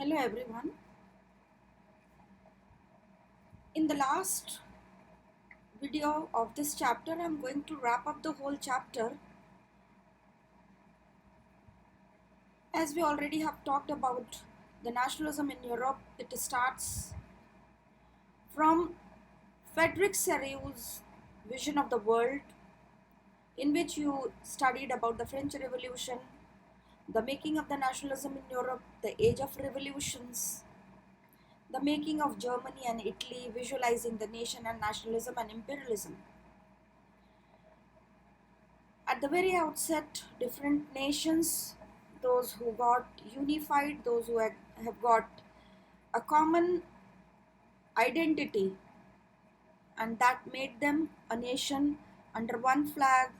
Hello everyone. In the last video of this chapter, I'm going to wrap up the whole chapter. As we already have talked about the nationalism in Europe, it starts from Frederick Serrio's vision of the world, in which you studied about the French Revolution, the making of the nationalism in Europe, the age of revolutions, the making of Germany and Italy, visualizing the nation and nationalism and imperialism. At the very outset, different nations, those who got unified, those who have got a common identity, and that made them a nation under one flag,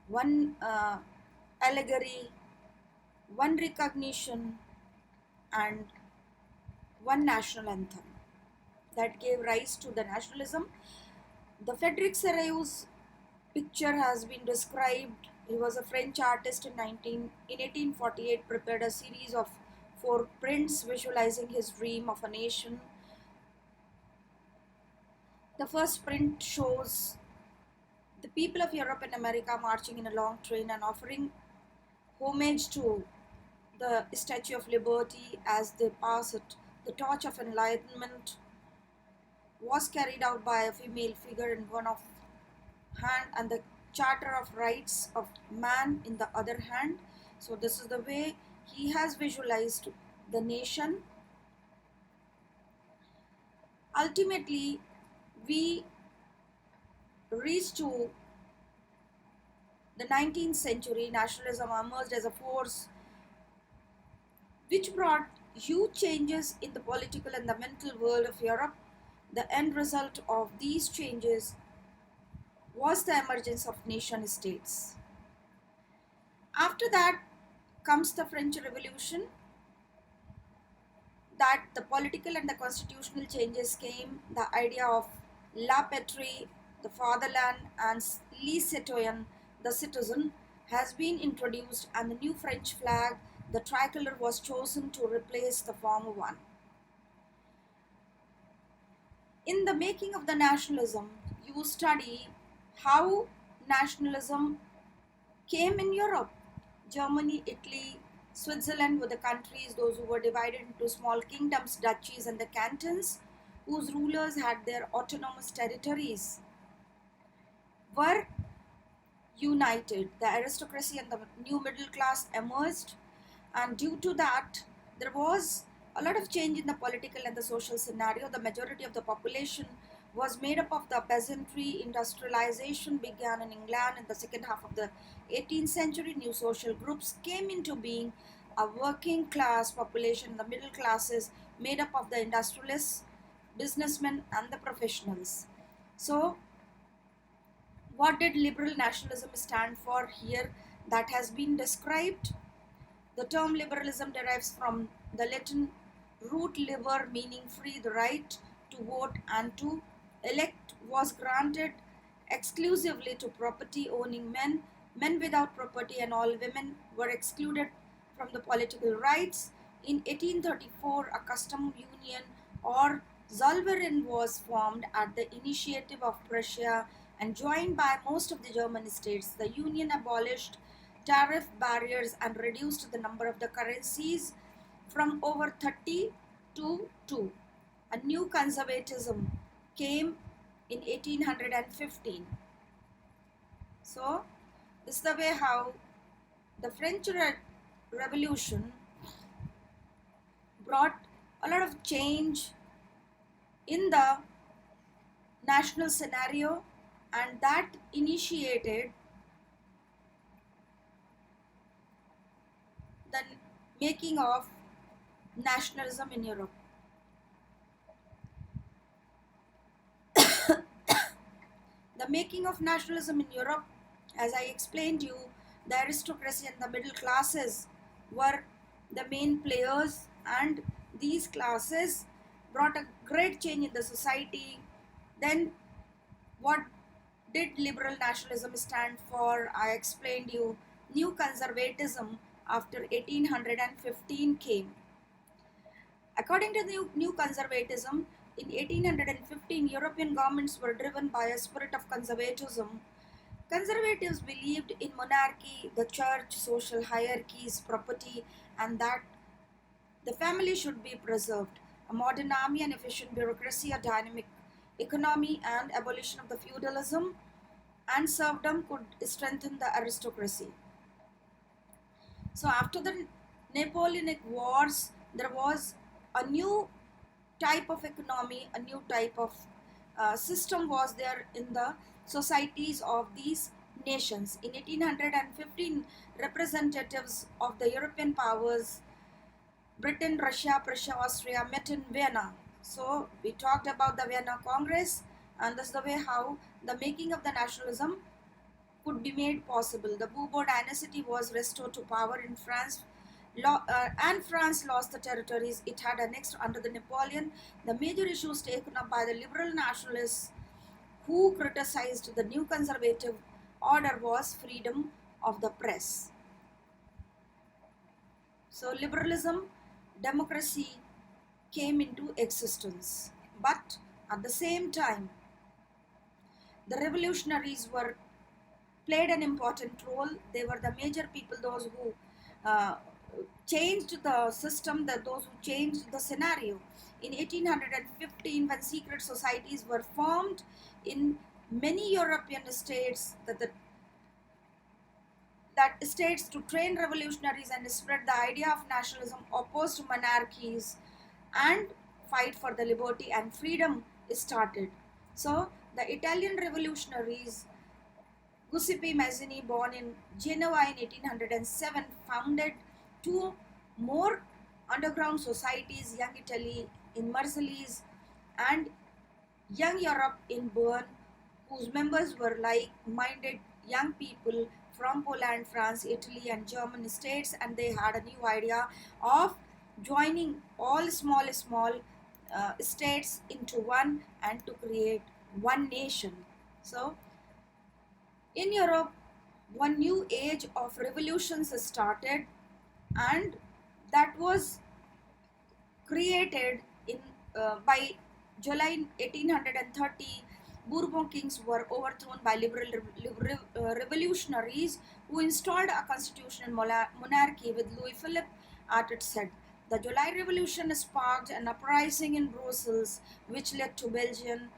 one allegory, one recognition, and one national anthem. That gave rise to the nationalism. The Frederick Serrio's picture has been described. He was a French artist in 1848, prepared a series of 4 prints visualizing his dream of a nation. The first print shows the people of Europe and America marching in a long train and offering homage to the Statue of Liberty as they pass it. The torch of enlightenment was carried out by a female figure in one of hand and the Charter of Rights of Man in the other hand. So this is the way he has visualized the nation. Ultimately, we reach to the 19th century. Nationalism emerged as a force which brought huge changes in the political and the mental world of Europe. The end result of these changes was the emergence of nation states. After that comes the French Revolution, that the political and the constitutional changes came. The idea of la patrie, the fatherland, and les citoyens, the citizen, has been introduced, and the new French flag, the tricolor, was chosen to replace the former one. In the making of the nationalism, you study how nationalism came in Europe. Germany, Italy, Switzerland were the countries, those who were divided into small kingdoms, duchies, and the cantons, whose rulers had their autonomous territories, were united. The aristocracy and the new middle class emerged, and due to that, there was a lot of change in the political and the social scenario. The majority of the population was made up of the peasantry. Industrialization began in England in the second half of the 18th century. New social groups came into being, a working class population, the middle classes, made up of the industrialists, businessmen, and the professionals. So, what did liberal nationalism stand for here? That has been described. The term liberalism derives from the Latin root liber, meaning free. The right to vote and to elect was granted exclusively to property owning men. Men without property and all women were excluded from the political rights. In 1834, a custom union or Zollverein was formed at the initiative of Prussia and joined by most of the German states. The union abolished tariff barriers and reduced the number of the currencies from over 30 to 2. A new conservatism came in 1815. So, this is the way how the French Revolution brought a lot of change in the national scenario, and that initiated the making of nationalism in Europe. The making of nationalism in Europe, as I explained you, the aristocracy and the middle classes were the main players, and these classes brought a great change in the society. Then what did liberal nationalism stand for? I explained you. New conservatism after 1815 came. According to the new conservatism, in 1815, European governments were driven by a spirit of conservatism. Conservatives believed in monarchy, the church, social hierarchies, property, and that the family should be preserved. A modern army and efficient bureaucracy, a dynamic economy, and abolition of the feudalism and serfdom could strengthen the aristocracy. So after the Napoleonic Wars, there was a new type of economy, a new type of system was there in the societies of these nations. In 1815, representatives of the European powers, Britain, Russia, Prussia, Austria, met in Vienna. So we talked about the Vienna Congress, and that's the way how the making of the nationalism could be made possible. The Bourbon dynasty was restored to power in France, and France lost the territories it had annexed under the Napoleon. The major issues taken up by the liberal nationalists who criticized the new conservative order was freedom of the press. So liberalism, democracy came into existence. But at the same time, the revolutionaries played an important role. They were the major people, those who changed the system, those who changed the scenario. In 1815, when secret societies were formed in many European states, that states to train revolutionaries and spread the idea of nationalism, opposed monarchies, and fight for the liberty and freedom started. So the Italian revolutionaries, Giuseppe Mazzini, born in Genoa in 1807, founded two more underground societies, Young Italy in Marseilles and Young Europe in Bern, whose members were like-minded young people from Poland, France, Italy, and German states, and they had a new idea of joining all small states into one and to create one nation. So in Europe, one new age of revolutions started, and that was created in by July 1830. Bourbon kings were overthrown by liberal revolutionaries who installed a constitutional monarchy with Louis Philippe at its head. The July Revolution sparked an uprising in Brussels, which led to Belgium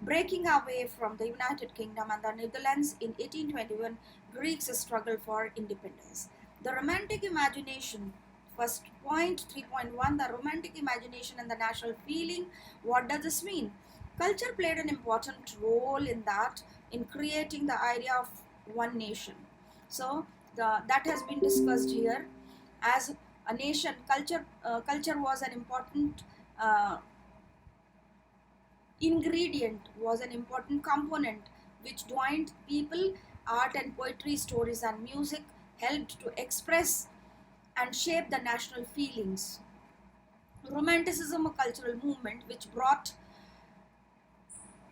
breaking away from the United Kingdom and the Netherlands in 1821. Greeks struggled for independence. The Romantic imagination. First point, 3.1, the romantic imagination and the national feeling. What does this mean? Culture played an important role in that, in creating the idea of one nation. So that has been discussed here. As a nation, culture was an important ingredient, was an important component which joined people. Art and poetry, stories and music helped to express and shape the national feelings. Romanticism, a cultural movement which brought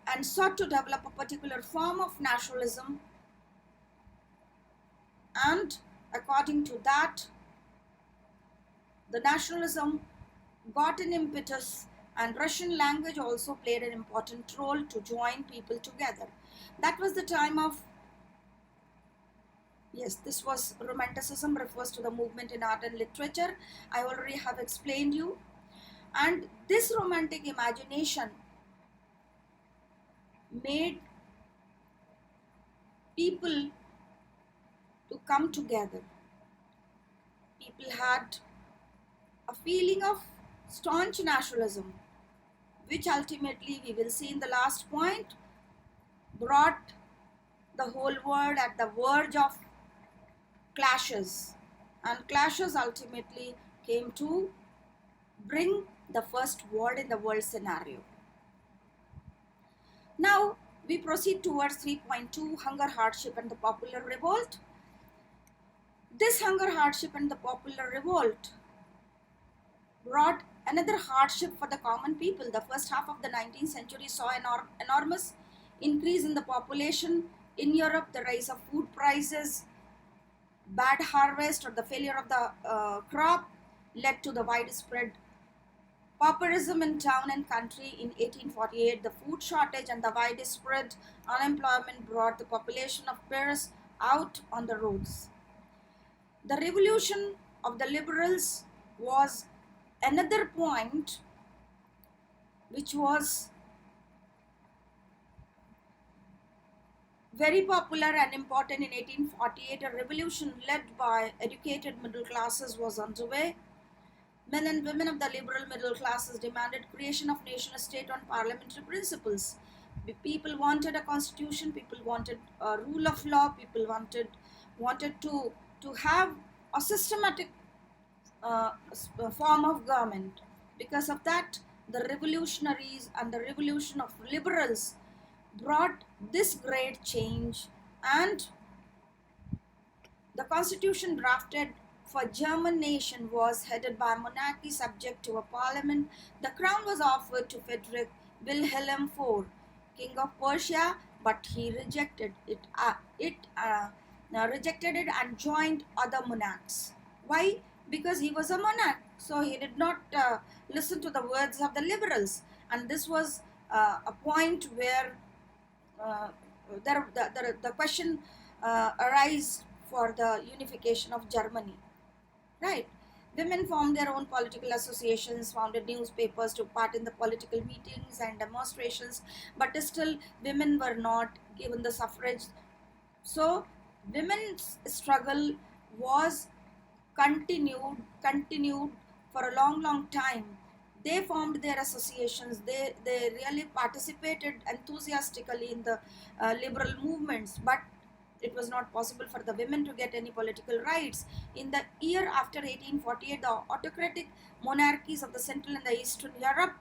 and sought to develop a particular form of nationalism, and according to that, the nationalism got an impetus, and Russian language also played an important role to join people together. That was the time of, yes, this was Romanticism, refers to the movement in art and literature. I already have explained you. And this romantic imagination made people to come together. People had a feeling of staunch nationalism, which ultimately we will see in the last point, brought the whole world at the verge of clashes, and clashes ultimately came to bring the first war in the world scenario. Now we proceed towards 3.2, hunger, hardship and the popular revolt. This hunger, hardship and the popular revolt brought another hardship for the common people. The first half of the 19th century saw an enormous increase in the population in Europe. The rise of food prices, bad harvest or the failure of the crop led to the widespread pauperism in town and country in 1848, the food shortage and the widespread unemployment brought the population of Paris out on the roads. The revolution of the liberals was another point which was very popular and important in 1848. A revolution led by educated middle classes was underway. Men and women of the liberal middle classes demanded creation of nation state on parliamentary principles. People wanted a constitution, people wanted a rule of law, people wanted to have a systematic form of government. Because of that, the revolutionaries and the revolution of liberals brought this great change, and the constitution drafted for German nation was headed by a monarchy subject to a parliament. The crown was offered to Frederick Wilhelm IV, king of Prussia, but he rejected it. Rejected it and joined other monarchs. Why? Because he was a monarch, so he did not listen to the words of the liberals, and this was a point where the question arise for the unification of Germany, right? Women formed their own political associations, founded newspapers, took part in the political meetings and demonstrations, but still women were not given the suffrage. So women's struggle was continued for a long time. They formed their associations, they really participated enthusiastically in the liberal movements, but it was not possible for the women to get any political rights. In the year after 1848, the autocratic monarchies of the Central and the Eastern Europe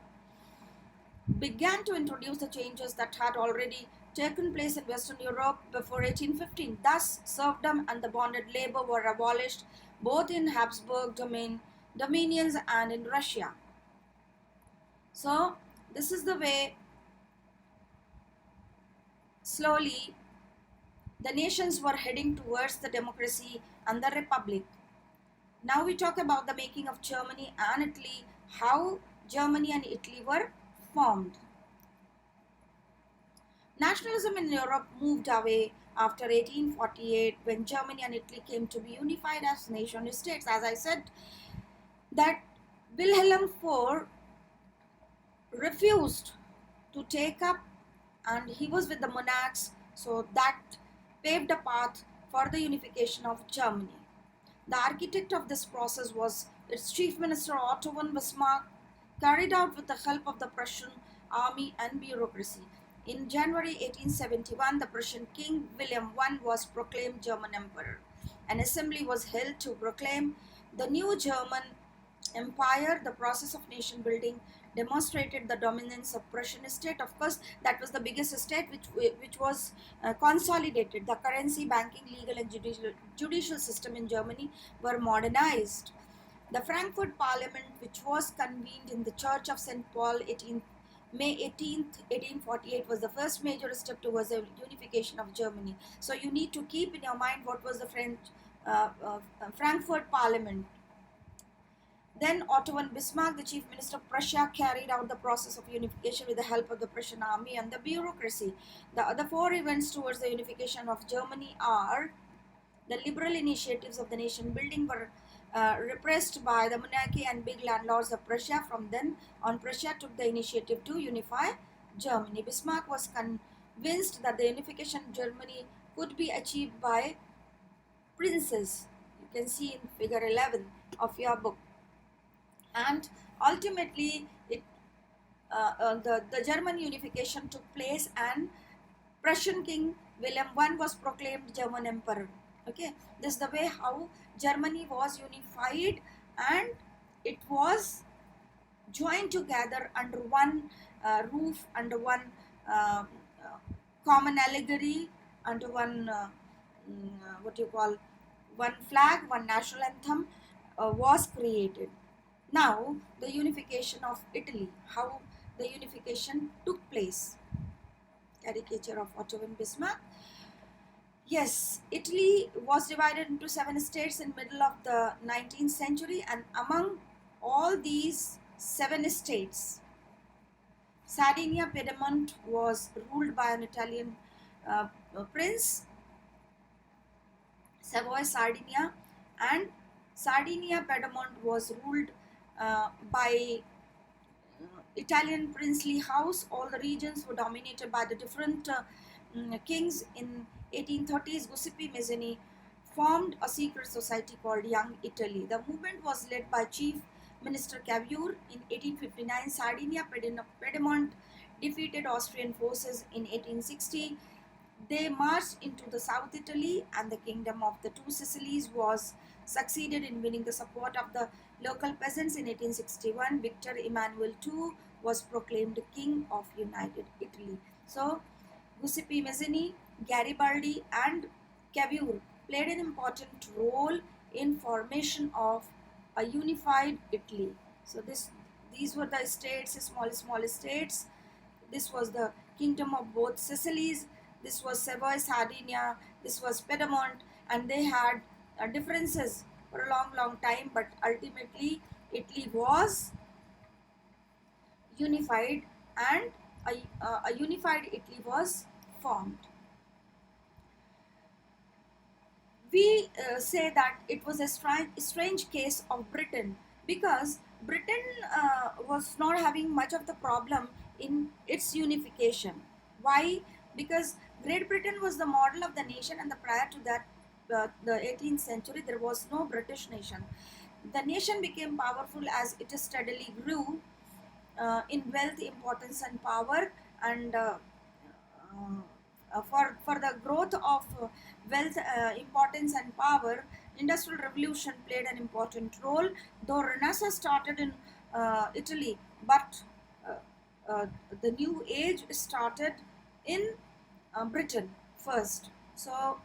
began to introduce the changes that had already taken place in Western Europe before 1815. Thus, serfdom and the bonded labor were abolished both in Habsburg dominions and in Russia. So, this is the way slowly the nations were heading towards the democracy and the republic. Now we talk about the making of Germany and Italy, how Germany and Italy were formed. Nationalism in Europe moved away after 1848 when Germany and Italy came to be unified as nation states. As I said, that Wilhelm IV refused to take up, and he was with the monarchs, so that paved a path for the unification of Germany. The architect of this process was its chief minister Otto von Bismarck, carried out with the help of the Prussian army and bureaucracy. In January 1871, the Prussian King William I was proclaimed German Emperor. An assembly was held to proclaim the new German Empire. The process of nation building demonstrated the dominance of Prussian state. Of course, that was the biggest state which was consolidated. The currency, banking, legal and judicial system in Germany were modernized. The Frankfurt Parliament, which was convened in the Church of St. Paul May 18th, 1848, was the first major step towards the unification of Germany. So you need to keep in your mind what was the Frankfurt Parliament. Then Otto von Bismarck, the chief minister of Prussia, carried out the process of unification with the help of the Prussian army and the bureaucracy. The other four events towards the unification of Germany are: the liberal initiatives of the nation building were repressed by the monarchy and big landlords of Prussia. From then on, Prussia took the initiative to unify Germany. Bismarck was convinced that the unification of Germany could be achieved by princes. You can see in figure 11 of your book. And ultimately, the German unification took place, and Prussian King William I was proclaimed German Emperor. Okay, this is the way how Germany was unified, and it was joined together under one roof, under one common allegory, under one one flag, one national anthem was created. Now, the unification of Italy, how the unification took place. Caricature of Otto von Bismarck. Yes, Italy was divided into 7 states in middle of the 19th century, and among all these seven states. Sardinia Piedmont was ruled by an Italian prince, Savoy Sardinia, and Sardinia Piedmont was ruled by Italian princely house. All the regions were dominated by the different kings. In 1830s, Giuseppe Mazzini formed a secret society called Young Italy. The movement was led by Chief Minister Cavour. In 1859, Sardinia Piedmont defeated Austrian forces. In 1860, they marched into the South Italy, and the kingdom of the two Sicilies was succeeded in winning the support of the local peasants. In 1861, Victor Emmanuel II was proclaimed King of United Italy. So, Giuseppe Mazzini, Garibaldi, and Cavour played an important role in formation of a unified Italy. So, these were the states, small states. This was the kingdom of both Sicilies. This was Savoy, Sardinia. This was Piedmont, and they had differences for a long time, but ultimately Italy was unified, and a unified Italy was formed. We say that it was a strange case of Britain, because Britain was not having much of the problem in its unification. Why? Because Great Britain was the model of the nation, and prior to that, the 18th century, there was no British nation. The nation became powerful as it steadily grew in wealth, importance, and power, and for the growth of wealth, importance, and power, industrial revolution played an important role. Though Renaissance started in Italy, but uh, uh, the new age started in Britain first. So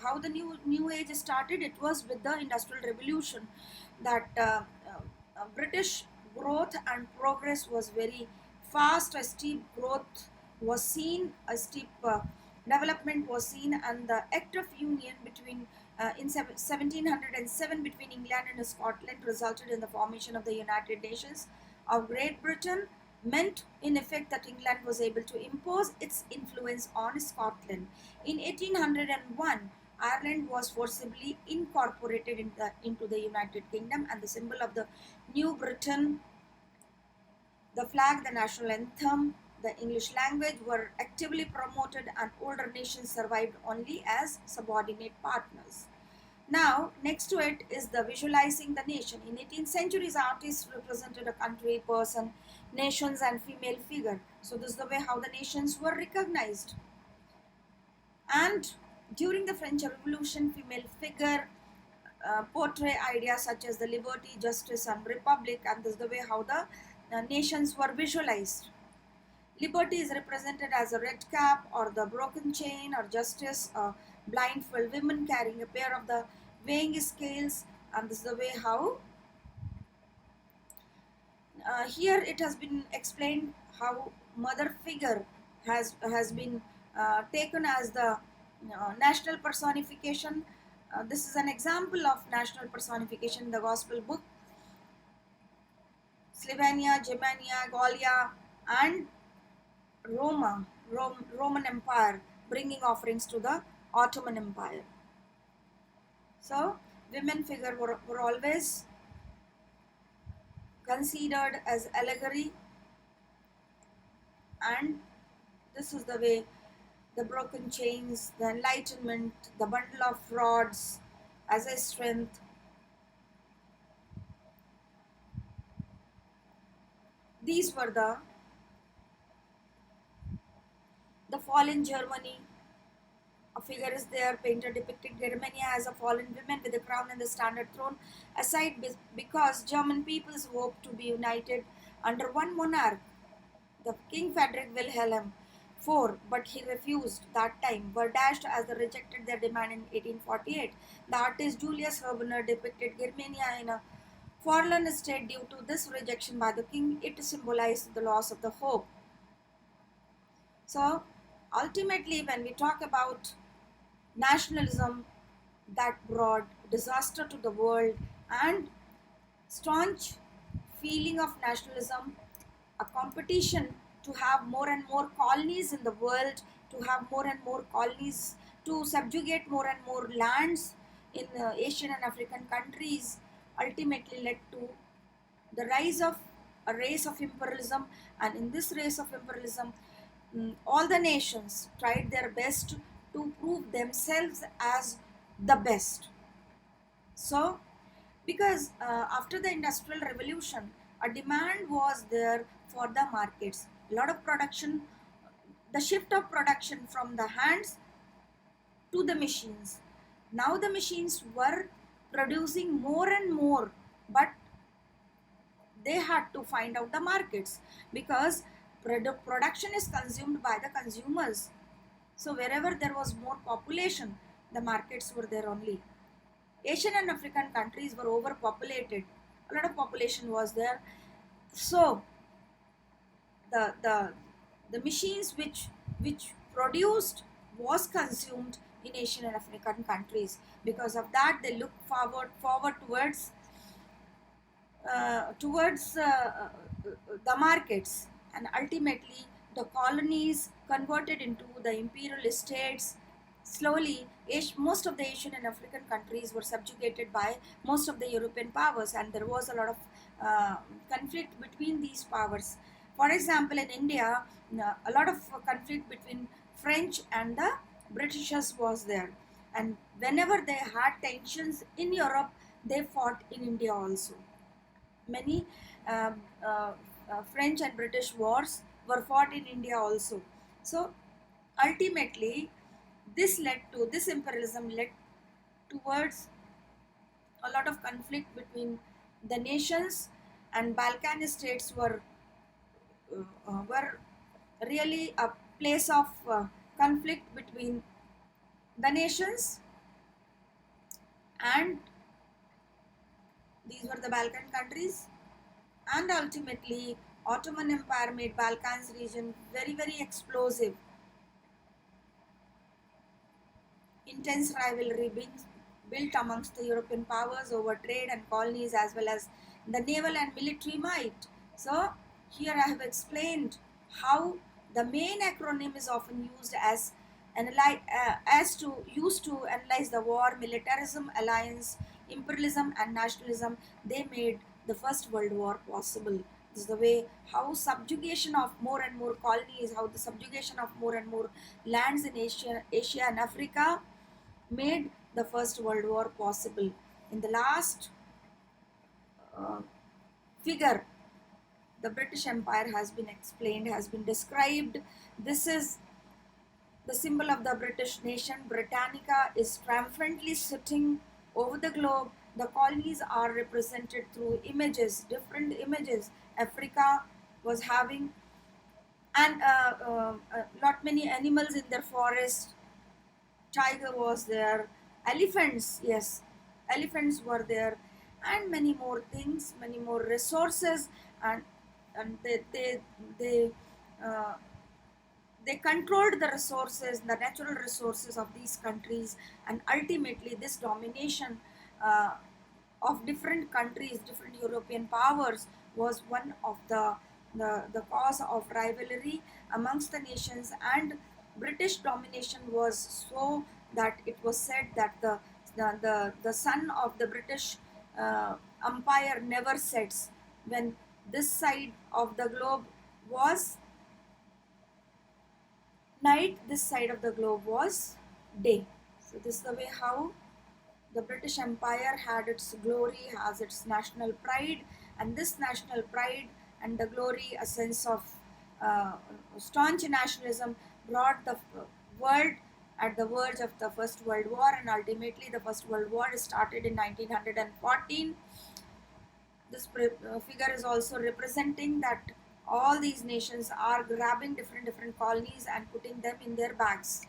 how the new age started, it was with the industrial revolution, that British growth and progress was very fast. A steep growth was seen, a steep development was seen, and the Act of Union between in 1707 between England and Scotland resulted in the formation of the United Nations of Great Britain, meant in effect that England was able to impose its influence on Scotland. In 1801, Ireland was forcibly incorporated into the United Kingdom, and the symbol of the New Britain, the flag, the national anthem, the English language were actively promoted, and older nations survived only as subordinate partners. Now, next to it is the visualizing the nation. In 18th centuries, artists represented a country, person, nations, and female figure. So this is the way how the nations were recognized. And during the French Revolution, female figure portray ideas such as the liberty, justice, and republic, and this is the way how the nations were visualized. Liberty is represented as a red cap or the broken chain, or justice, blindfold women carrying a pair of the weighing scales, and this is the way how here it has been explained how mother figure has been taken as the national personification. This is an example of national personification in the gospel book. Slovenia, Germania, Gallia, and Roman Empire bringing offerings to the Ottoman Empire. So women figure were always considered as allegory, and this is the way the broken chains, the enlightenment, the bundle of rods as a strength. These were the fallen Germany. A figure is there, painter depicted Germania as a fallen woman with a crown and the standard thrown aside, because German peoples hoped to be united under one monarch, the King Frederick Wilhelm IV, but he refused that time, were dashed as they rejected their demand in 1848. The artist Julius Herbener depicted Germania in a forlorn state due to this rejection by the king. It symbolized the loss of the hope. So ultimately, when we talk about nationalism that brought disaster to the world and staunch feeling of nationalism, a competition to have more and more colonies in the world, to have more and more colonies, to subjugate more and more lands in Asian and African countries, ultimately led to the rise of a race of imperialism. And in this race of imperialism, all the nations tried their best to prove themselves as the best. So because after the industrial revolution, a demand was there for the markets, a lot of production, the shift of production from the hands to the machines. Now the machines were producing more and more, but they had to find out the markets, because production is consumed by the consumers. So wherever there was more population, the markets were there only. Asian and African countries were overpopulated. A lot of population was there. So the machines which produced was consumed in Asian and African countries. Because of that, they look forward towards the markets, and ultimately the colonies converted into the imperial estates. Slowly, most of the Asian and African countries were subjugated by most of the European powers, and there was a lot of conflict between these powers. For example, in India, a lot of conflict between French and the Britishers was there, and whenever they had tensions in Europe, they fought in India also. Many uh, uh, French and British wars were fought in India also. So ultimately, this imperialism led towards a lot of conflict between the nations, and Balkan states were really a place of conflict between the nations, and these were the Balkan countries. And ultimately, Ottoman Empire made Balkans region very, very explosive. Intense rivalry being built amongst the European powers over trade and colonies, as well as the naval and military might. So here I have explained how the main acronym is often used to analyze the war, militarism, alliance, imperialism, and nationalism. They made the First World War possible. This is the way how subjugation of more and more colonies, how the subjugation of more and more lands in Asia and Africa made the First World War possible. In the last uh, figure, the British Empire has been explained, has been described. This is the symbol of the British nation. Britannica is triumphantly sitting over the globe. The colonies are represented through images, different images. Africa was having and lot many animals in their forest. Tiger was there, elephants, yes, elephants were there, and many more things, many more resources, and and uh, they controlled the resources, the natural resources of these countries. And ultimately this domination uh, of different countries, different European powers, was one of the cause of rivalry amongst the nations. And British domination was so that it was said that the sun of the British empire never sets. When this side of the globe was night, this side of the globe was day. So this is the way how the British Empire had its glory, has its national pride, and this national pride and the glory, a sense of uh, staunch nationalism, brought the world at the verge of the First World War, and ultimately the First World War started in 1914. This figure is also representing that all these nations are grabbing different colonies and putting them in their bags.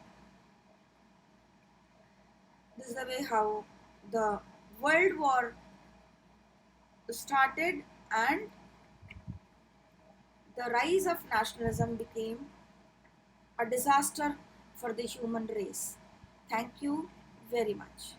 This is the way how the World War started, and the rise of nationalism became a disaster for the human race. Thank you very much.